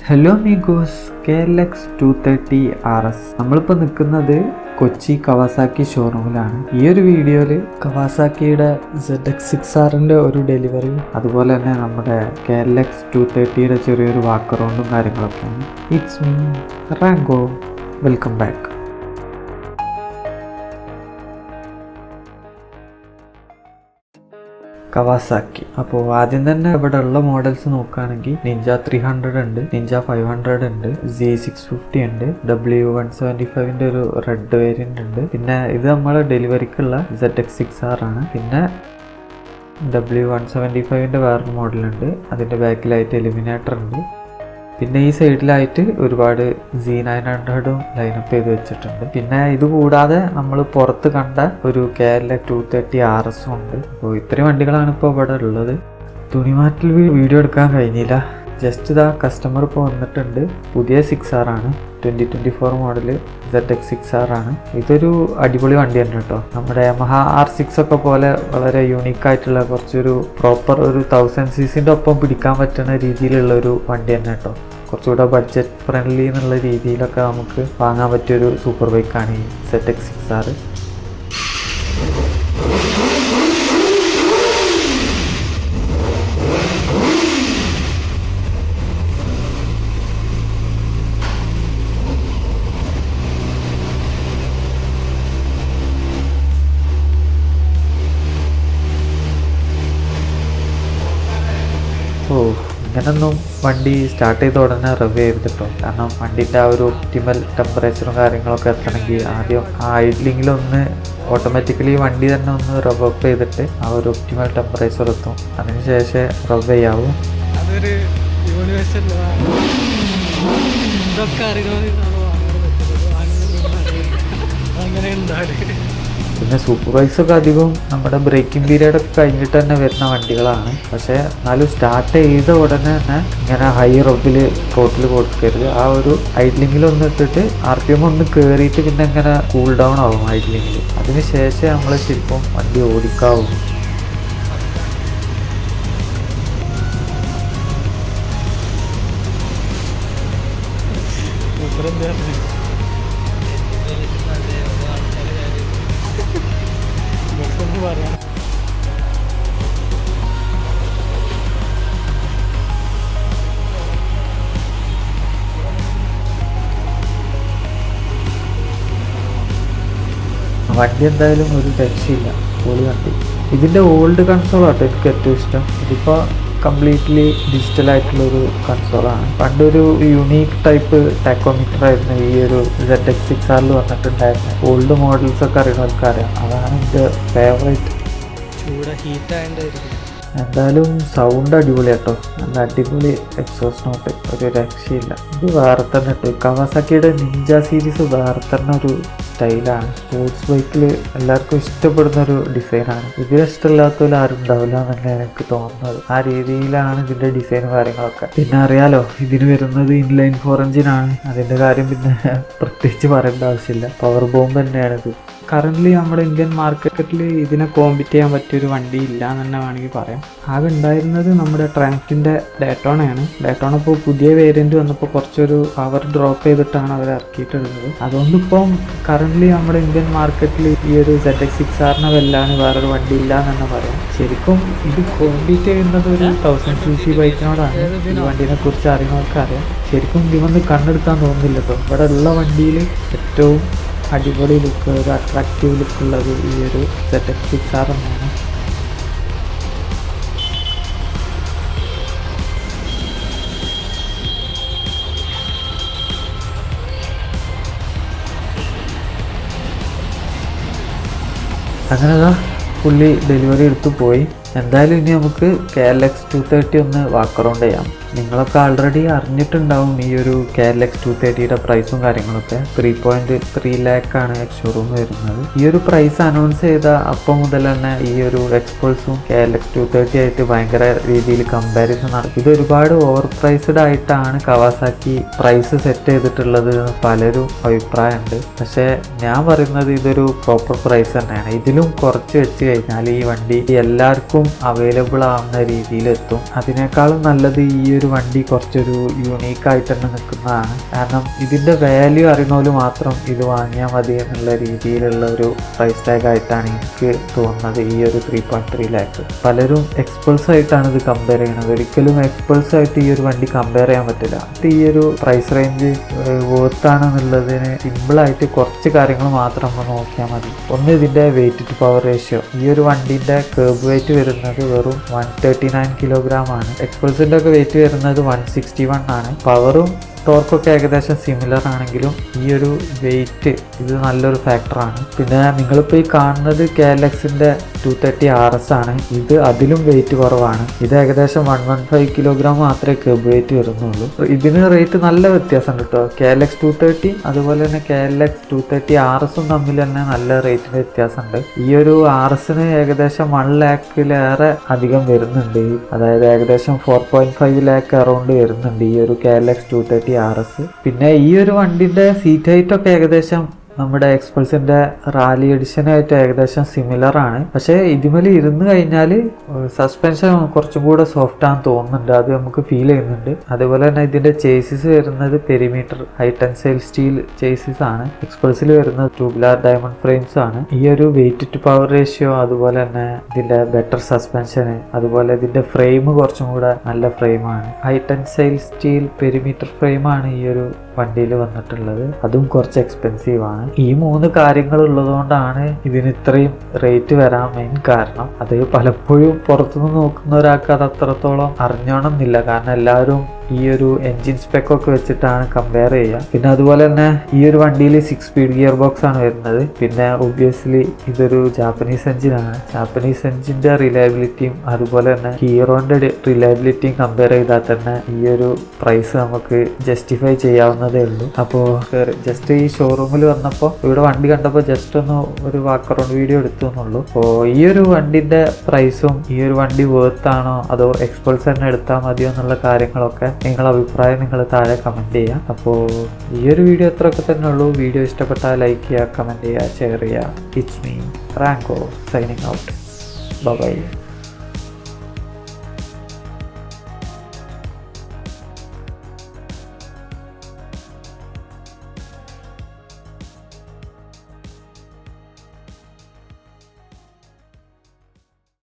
Hello മീഗോസ്, KLX 230 RS. നമ്മളിപ്പോൾ നിൽക്കുന്നത് Kochi Kawasaki ഷോറൂമിലാണ്. ഈ ഒരു വീഡിയോയിൽ കവാസാക്കിയുടെ ZX6Rന്റെ ഒരു ഡെലിവറി, അതുപോലെ തന്നെ നമ്മുടെ KLX 230യുടെ ചെറിയൊരു വാക്ക് റൗണ്ടും കാര്യങ്ങളൊക്കെയാണ്. It's me Rango, welcome back. Kawasaki. അപ്പോൾ ആദ്യം തന്നെ ഇവിടെ ഉള്ള മോഡൽസ് നോക്കുകയാണെങ്കിൽ നിഞ്ച 300 ഉണ്ട്, നിഞ്ച 500 ഉണ്ട്, Z650 ഉണ്ട്, W175ന്റെ ഒരു റെഡ് വേരിയന്റ് ഉണ്ട്. പിന്നെ ഇത് നമ്മളെ ഡെലിവറിക്കുള്ള ZX6R ആണ്. പിന്നെ W175ന്റെ വേറൊരു മോഡലുണ്ട്, അതിൻ്റെ ബാക്കിലായിട്ട് എലിമിനേറ്റർ ഉണ്ട്. പിന്നെ ഈ സൈഡിലായിട്ട് ഒരുപാട് Z900ഉം ലൈനപ്പ് ചെയ്ത് വെച്ചിട്ടുണ്ട്. പിന്നെ ഇത് കൂടാതെ നമ്മൾ പുറത്ത് കണ്ട ഒരു KLX 230 RS ഉണ്ട്. അപ്പോൾ ഇത്രയും വണ്ടികളാണ് ഇപ്പോൾ ഇവിടെ ഉള്ളത്. തുണിമാറ്റിൽ വീഡിയോ എടുക്കാൻ കഴിഞ്ഞില്ല. ജസ്റ്റ് ഇതാ കസ്റ്റമർ ഇപ്പോൾ വന്നിട്ടുണ്ട്. പുതിയ 6R ആണ്, 2024 മോഡല് ZX6R ആണ്. ഇതൊരു അടിപൊളി വണ്ടി തന്നെ കേട്ടോ. നമ്മുടെ Yamaha R6 ഒക്കെ പോലെ വളരെ യൂണീക്കായിട്ടുള്ള കുറച്ചൊരു പ്രോപ്പർ ഒരു 1000cc ഒപ്പം പിടിക്കാൻ പറ്റുന്ന രീതിയിലുള്ള ഒരു വണ്ടി തന്നെ കേട്ടോ. കുറച്ചുകൂടെ ബഡ്ജറ്റ് ഫ്രണ്ട്ലി എന്നുള്ള രീതിയിലൊക്കെ നമുക്ക് വാങ്ങാൻ പറ്റിയൊരു സൂപ്പർ ബൈക്കാണ് ഈ ZX6R. ഇങ്ങനൊന്നും വണ്ടി സ്റ്റാർട്ട് ചെയ്ത ഉടനെ റിവ് ചെയ്തിട്ടോ. കാരണം വണ്ടിൻ്റെ ആ ഒരു ഒപ്റ്റിമൽ ടെമ്പറേച്ചറും കാര്യങ്ങളൊക്കെ എത്തണമെങ്കിൽ ആദ്യം ആ ഐഡ്ലിങ്ങിലൊന്ന് ഓട്ടോമാറ്റിക്കലി വണ്ടി തന്നെ ഒന്ന് റവ് അപ്പ് ചെയ്തിട്ട് ആ ഒരു ഒപ്റ്റിമൽ ടെമ്പറേച്ചർ എത്തും. അതിനുശേഷം റവ് ചെയ്യാവും. പിന്നെ സൂപ്പർവൈസൊക്കെ അധികം നമ്മുടെ ബ്രേക്കിംഗ് പീരീഡൊക്കെ കഴിഞ്ഞിട്ട് തന്നെ വരുന്ന വണ്ടികളാണ്. പക്ഷേ എന്നാലും സ്റ്റാർട്ട് ചെയ്ത ഉടനെ തന്നെ ഇങ്ങനെ ഹൈ റബ്ബിൽ റോട്ടിൽ കൊടുക്കരുത്. ആ ഒരു ഐഡ്ലിങ്ങിലൊന്ന് ഇട്ടിട്ട് RPM ഒന്ന് കയറിയിട്ട് പിന്നെ ഇങ്ങനെ കൂൾ ഡൗൺ ആവും ഐഡ്ലിങ്ങിൽ. അതിന് ശേഷം നമ്മൾ ശരിക്കും വണ്ടി ഓടിക്കാവും. വണ്ടി എന്തായാലും ഒരു രക്ഷയില്ല, പൊളി വണ്ടി. ഇതിൻ്റെ ഓൾഡ് കൺസോളാട്ടോ എനിക്ക് ഏറ്റവും ഇഷ്ടം. ഇതിപ്പോൾ കംപ്ലീറ്റ്ലി ഡിജിറ്റലായിട്ടുള്ളൊരു കൺസോളാണ്. പണ്ടൊരു യുണീക്ക് ടൈപ്പ് ടാക്കോമീറ്റർ ആയിരുന്നു ഈ ഒരു ZX6Rൽ വന്നിട്ടുണ്ടായിരുന്നു. ഓൾഡ് മോഡൽസൊക്കെ അറിയുന്നവർക്കറിയാം. അതാണ് എൻ്റെ ഫേവറേറ്റ്. എന്തായാലും സൗണ്ട് അടിപൊളി കേട്ടോ. നല്ല അടിപൊളി എക്സോസ്റ്റ് നോട്ട്, ഒരു രക്ഷയില്ല. ഇത് വേറെ തന്നെ കേട്ടോ. കവാസാക്കിയുടെ നിഞ്ച സീരീസ് വേറെ തന്നെ ഒരു സ്റ്റൈലാണ്. സ്പോർട്സ് ബൈക്കിൽ എല്ലാവർക്കും ഇഷ്ടപ്പെടുന്ന ഒരു ഡിസൈനാണ്. ഇതിന് ഇഷ്ടമില്ലാത്തവരും ആരും ഉണ്ടാവില്ല എന്നാണ് എനിക്ക് തോന്നുന്നത്. ആ രീതിയിലാണ് ഇതിൻ്റെ ഡിസൈനും കാര്യങ്ങളൊക്കെ. പിന്നെ അറിയാലോ, ഇതിന് വരുന്നത് ഇൻലൈൻ 4 എഞ്ചിനാണ്. അതിൻ്റെ കാര്യം പിന്നെ പ്രത്യേകിച്ച് പറയേണ്ട ആവശ്യമില്ല. പവർ ബോംബ് തന്നെയാണിത്. കറൻ്റ്ലി നമ്മുടെ ഇന്ത്യൻ മാർക്കറ്റിൽ ഇതിനെ കോമ്പീറ്റ് ചെയ്യാൻ പറ്റിയൊരു വണ്ടി ഇല്ല എന്ന് തന്നെ വേണമെങ്കിൽ പറയാം. ആകെ ഉണ്ടായിരുന്നത് നമ്മുടെ ട്രയംഫിൻ്റെ ഡേറ്റോണയാണ്. ഡേറ്റോണ ഇപ്പോൾ പുതിയ വേരിയൻറ്റ് വന്നപ്പോൾ കുറച്ചൊരു പവർ ഡ്രോപ്പ് ചെയ്തിട്ടാണ് അവർ ഇറക്കിയിട്ടുള്ളത്. അതുകൊണ്ടിപ്പം കറൻ്റ്ലി നമ്മുടെ ഇന്ത്യൻ മാർക്കറ്റിൽ ഈ ഒരു ZX6Rനെ വെല്ലാണ് വേറൊരു വണ്ടി ഇല്ല എന്ന് തന്നെ പറയാം. ശരിക്കും ഇത് കോമ്പീറ്റ് ചെയ്യുന്നത് ഒരു 1000cc ബൈക്കിനോടാണ്. ഈ വണ്ടീനെ കുറിച്ച് അറിയുന്നവർക്ക് അറിയാം. ശരിക്കും ഇതിവന്ന് കണ്ണെടുക്കാൻ തോന്നുന്നില്ല കേട്ടോ. ഇവിടെ ഉള്ള വണ്ടിയിൽ ഏറ്റവും അടിപൊളി ലുക്ക്, ഒരു അട്രാക്റ്റീവ് ലുക്കുള്ളത് ഈ ഒരു ZX6R എന്നാണ്. അങ്ങനെ പുള്ളി ഡെലിവറി എടുത്തു പോയി. എന്തായാലും ഇനി നമുക്ക് KLX 230 ഒന്ന് വാക്ക് അറൗണ്ട് ചെയ്യാം. നിങ്ങളൊക്കെ ആൾറെഡി അറിഞ്ഞിട്ടുണ്ടാവും ഈ ഒരു KLX 230യുടെ പ്രൈസും കാര്യങ്ങളൊക്കെ. 3.3 ലാക്കാണ് എക്സ് ഷോറൂം വരുന്നത്. ഈ ഒരു പ്രൈസ് അനൗൺസ് ചെയ്ത അപ്പം മുതൽ തന്നെ ഈ ഒരു എക്സ്പൾസും KLX 230 ആയിട്ട് ഭയങ്കര രീതിയിൽ കമ്പാരിസൺ നടക്കും. ഇത് ഒരുപാട് ഓവർ പ്രൈസ്ഡ് ആയിട്ടാണ് കവാസാക്കി പ്രൈസ് സെറ്റ് ചെയ്തിട്ടുള്ളത് പലരും അഭിപ്രായമുണ്ട്. പക്ഷേ ഞാൻ പറയുന്നത് ഇതൊരു പ്രോപ്പർ പ്രൈസ് തന്നെയാണ്. ഇതിലും കുറച്ച് വെച്ച് കഴിഞ്ഞാൽ ഈ വണ്ടി എല്ലാവർക്കും അവൈലബിൾ ആവുന്ന രീതിയിലെത്തും. അതിനേക്കാളും നല്ലത് ഈ ഒരു ഒരു വണ്ടി കുറച്ചൊരു യൂണീക്കായിട്ട് തന്നെ നിൽക്കുന്നതാണ്. കാരണം ഇതിൻ്റെ വാല്യൂ അറിയുന്നവർ മാത്രം ഇത് വാങ്ങിയാൽ മതി എന്നുള്ള രീതിയിലുള്ള ഒരു പ്രൈസ് ടാഗ് ആയിട്ടാണ് എനിക്ക് തോന്നുന്നത് ഈ ഒരു 3.3 ലാക്ക്. പലരും എക്സ്പൾസ് ആയിട്ടാണ് ഇത് കമ്പയർ ചെയ്യുന്നത്. ഒരിക്കലും എക്സ്പൾസ് ആയിട്ട് ഈ ഒരു വണ്ടി കമ്പയർ ചെയ്യാൻ പറ്റില്ല. ഈ ഒരു പ്രൈസ് റേഞ്ച് വോർത്താണെന്നുള്ളതിന് സിമ്പിളായിട്ട് കുറച്ച് കാര്യങ്ങൾ മാത്രം നമ്മൾ നോക്കിയാൽ മതി. ഒന്ന്, ഇതിൻ്റെ വെയിറ്റ് ടു പവർ റേഷ്യോ. ഈ ഒരു വണ്ടിൻ്റെ കേർബ് വെയിറ്റ് വരുന്നത് വെറും 139 കിലോഗ്രാം ആണ്. എക്സ്പൾസിൻ്റെ ഒക്കെ വെയിറ്റ് വരുന്നത് 161 ആണ്. പവറും ടോർക്കൊക്കെ ഏകദേശം സിമിലർ ആണെങ്കിലും ഈ ഒരു വെയിറ്റ് ഇത് നല്ലൊരു ഫാക്ടറാണ്. പിന്നെ നിങ്ങളിപ്പോൾ ഈ കാണുന്നത് KLXൻ്റെ 230 RS ആണ്. ഇത് അതിലും വെയിറ്റ് കുറവാണ്. ഇത് ഏകദേശം 115 കിലോഗ്രാം മാത്രമേ കേബ് വെയിറ്റ് വരുന്നുള്ളൂ. ഇതിന് റേറ്റ് നല്ല വ്യത്യാസമുണ്ട് കേട്ടോ. KLX 230 അതുപോലെ തന്നെ KLX 230 RSും തമ്മിൽ തന്നെ നല്ല റേറ്റിന് വ്യത്യാസമുണ്ട്. ഈ ഒരു RSന് ഏകദേശം 1 ലാക്കിലേറെ അധികം വരുന്നുണ്ട്. അതായത് ഏകദേശം 4.5 ലാക്ക് അറൗണ്ട് വരുന്നുണ്ട് ഈ ഒരു KLX 230 RS. പിന്നെ ഈ ഒരു വണ്ടിന്റെ സീറ്റ് ഹൈറ്റ് ഒക്കെ ഏകദേശം നമ്മുടെ എക്സ്പൾസിന്റെ റാലി എഡിഷനായിട്ട് ഏകദേശം സിമിലർ ആണ്. പക്ഷേ ഇതിമേൽ ഇരുന്ന് കഴിഞ്ഞാൽ സസ്പെൻഷൻ കുറച്ചും കൂടെ സോഫ്റ്റ് ആണെന്ന് തോന്നുന്നുണ്ട്. അത് നമുക്ക് ഫീൽ ചെയ്യുന്നുണ്ട്. അതുപോലെ തന്നെ ഇതിന്റെ ചേസിസ് വരുന്നത് perimeter high tensile steel chassis ആണ്. എക്സ്പൾസിൽ വരുന്നത് ട്യൂബുലാർ ഡയമണ്ട് ഫ്രെയിംസ് ആണ്. ഈ ഒരു വെയിറ്റ് ടു പവർ റേഷ്യോ, അതുപോലെ തന്നെ ഇതിന്റെ ബെറ്റർ സസ്പെൻഷൻ, അതുപോലെ ഇതിന്റെ ഫ്രെയിം കുറച്ചും കൂടെ നല്ല ഫ്രെയിമാണ്. ഹൈ ടെൻസൈൽ സ്റ്റീൽ പെരിമീറ്റർ ഫ്രെയിമാണ് ഈ ഒരു വണ്ടിയിൽ വന്നിട്ടുള്ളത്. അതും കുറച്ച് എക്സ്പെൻസീവ് ആണ്. ഈ 3 കാര്യങ്ങൾ ഉള്ളതുകൊണ്ടാണ് ഇതിന് ഇത്രയും റേറ്റ് വരാൻ മെയിൻ കാരണം. അത് പലപ്പോഴും പുറത്തുനിന്ന് നോക്കുന്ന ഒരാൾക്ക് അത് അത്രത്തോളം അറിഞ്ഞോണമെന്നില്ല. കാരണം എല്ലാവരും ഈ ഒരു എൻജിൻ സ്പെക്കൊക്കെ വെച്ചിട്ടാണ് കമ്പയർ ചെയ്യുക. പിന്നെ അതുപോലെ തന്നെ ഈ ഒരു വണ്ടിയിൽ 6 സ്പീഡ് ഗിയർ ബോക്സ് ആണ് വരുന്നത്. പിന്നെ ഒബ്വിയസ്ലി ഇതൊരു ജാപ്പനീസ് എൻജിനാണ്. ജാപ്പനീസ് എൻജിന്റെ റിലയബിലിറ്റിയും അതുപോലെ തന്നെ ഹീറോന്റെ റിലയബിലിറ്റിയും കമ്പയർ ചെയ്താൽ തന്നെ ഈ ഒരു പ്രൈസ് നമുക്ക് ജസ്റ്റിഫൈ ചെയ്യാവുന്നതേ ഉള്ളൂ. അപ്പോൾ ജസ്റ്റ് ഈ ഷോറൂമിൽ വന്നപ്പോൾ ഇവിടെ വണ്ടി കണ്ടപ്പോൾ ജസ്റ്റ് ഒന്ന് ഒരു വാക്ക് അറൗണ്ട് വീഡിയോ എടുത്തു എന്നുള്ളൂ. അപ്പോൾ ഈ ഒരു വണ്ടിന്റെ പ്രൈസും ഈ ഒരു വണ്ടി വേർത്ത് ആണോ അതോ എക്സ്പൾസ് തന്നെ എടുത്താൽ മതിയോ എന്നുള്ള കാര്യങ്ങളൊക്കെ നിങ്ങളുടെ അഭിപ്രായം നിങ്ങൾ താഴെ കമൻറ്റ് ചെയ്യുക. അപ്പോൾ ഈ ഒരു വീഡിയോ അത്രയൊക്കെ തന്നെ ഉള്ളൂ. വീഡിയോ ഇഷ്ടപ്പെട്ടാൽ ലൈക്ക് ചെയ്യുക, കമൻറ്റ് ചെയ്യുക, ഷെയർ ചെയ്യുക. It's me Rango signing out. By.